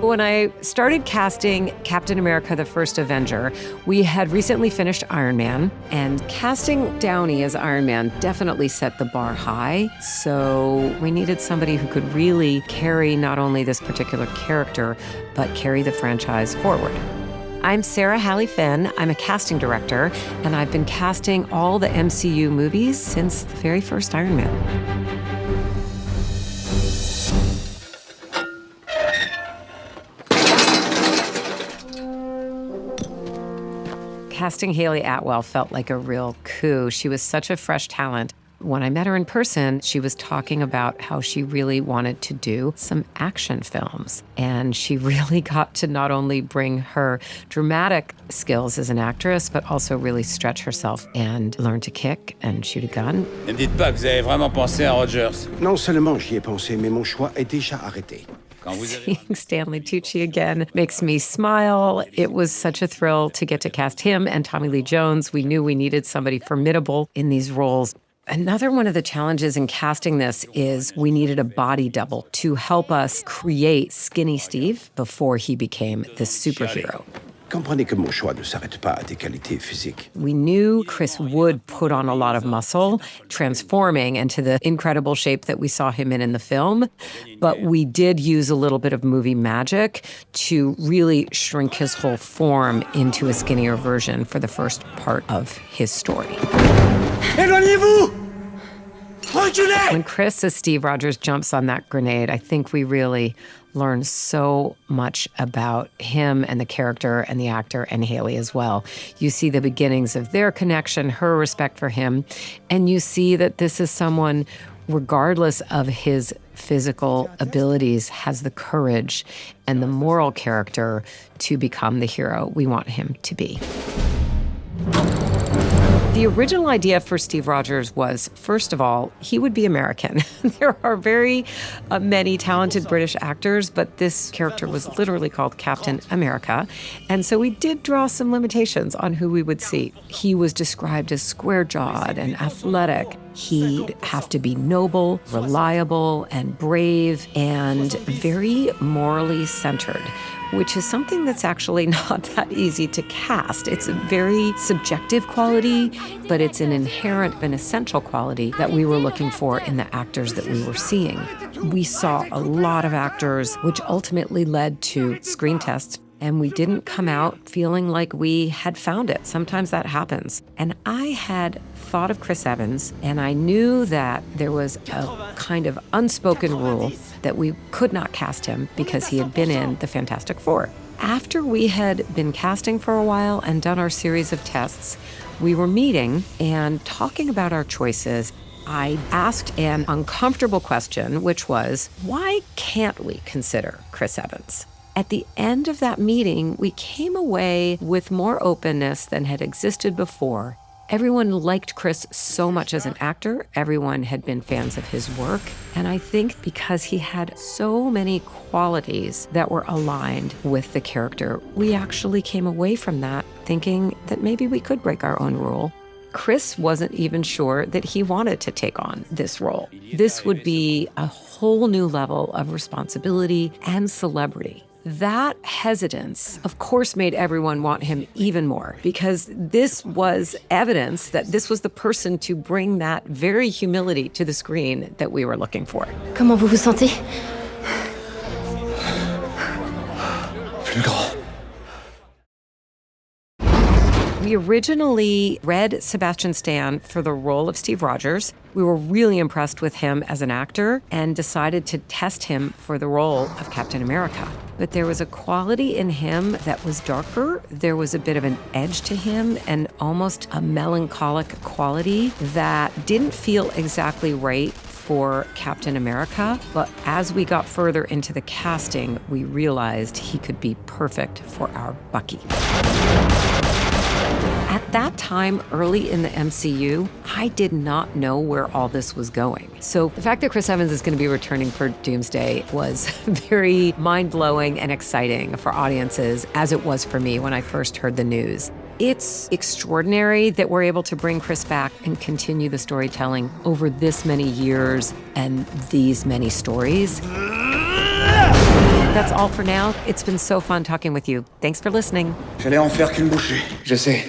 When I started casting Captain America, the First Avenger, we had recently finished Iron Man, and casting Downey as Iron Man definitely set the bar high. So we needed somebody who could really carry not only this particular character, but carry the franchise forward. I'm Sarah Halley Finn. I'm a casting director, and I've been casting all the MCU movies since the very first Iron Man. Casting Hayley Atwell felt like a real coup. She was such a fresh talent. When I met her in person, she was talking about how she really wanted to do some action films. And she really got to not only bring her dramatic skills as an actress, but also really stretch herself and learn to kick and shoot a gun. Ne me dites pas que vous avez vraiment pensé à Rogers. Non seulement j'y ai pensé, mais mon choix est déjà arrêté. Seeing Stanley Tucci again makes me smile. It was such a thrill to get to cast him and Tommy Lee Jones. We knew we needed somebody formidable in these roles. Another one of the challenges in casting this is we needed a body double to help us create Skinny Steve before he became this superhero. Comprenez que mon choix ne s'arrête pas à des qualités physiques. We knew Chris would put on a lot of muscle, transforming into the incredible shape that we saw him in the film. But we did use a little bit of movie magic to really shrink his whole form into a skinnier version for the first part of his story. Éloignez-vous! Reculez! When Chris as Steve Rogers jumps on that grenade, I think we really learn so much about him and the character and the actor and Hayley as well. You see the beginnings of their connection, her respect for him, and you see that this is someone, regardless of his physical abilities, has the courage and the moral character to become the hero we want him to be. The original idea for Steve Rogers was, first of all, he would be American. There are very many talented British actors, but this character was literally called Captain America. And so we did draw some limitations on who we would see. He was described as square-jawed and athletic. He'd have to be noble, reliable, and brave, and very morally centered, which is something that's actually not that easy to cast. It's a very subjective quality, but it's an inherent and essential quality that we were looking for in the actors that we were seeing. We saw a lot of actors, which ultimately led to screen tests, and we didn't come out feeling like we had found it. Sometimes that happens. And I had thought of Chris Evans, and I knew that there was a kind of unspoken rule that we could not cast him because he had been in the Fantastic Four. After we had been casting for a while and done our series of tests, we were meeting and talking about our choices. I asked an uncomfortable question, which was, why can't we consider Chris Evans? At the end of that meeting, we came away with more openness than had existed before. Everyone liked Chris so much as an actor. Everyone had been fans of his work. And I think because he had so many qualities that were aligned with the character, we actually came away from that thinking that maybe we could break our own rule. Chris wasn't even sure that he wanted to take on this role. This would be a whole new level of responsibility and celebrity. That hesitance, of course, made everyone want him even more because this was evidence that this was the person to bring that very humility to the screen that we were looking for. Comment vous vous sentez? Plus grand. We originally read Sebastian Stan for the role of Steve Rogers. We were really impressed with him as an actor and decided to test him for the role of Captain America. But there was a quality in him that was darker. There was a bit of an edge to him and almost a melancholic quality that didn't feel exactly right for Captain America. But as we got further into the casting, we realized he could be perfect for our Bucky. At that time, early in the MCU, I did not know where all this was going. So the fact that Chris Evans is going to be returning for Doomsday was very mind-blowing and exciting for audiences, as it was for me when I first heard the news. It's extraordinary that we're able to bring Chris back and continue the storytelling over this many years and these many stories. That's all for now. It's been so fun talking with you. Thanks for listening. J'allais en faire qu'une bouchée, je sais.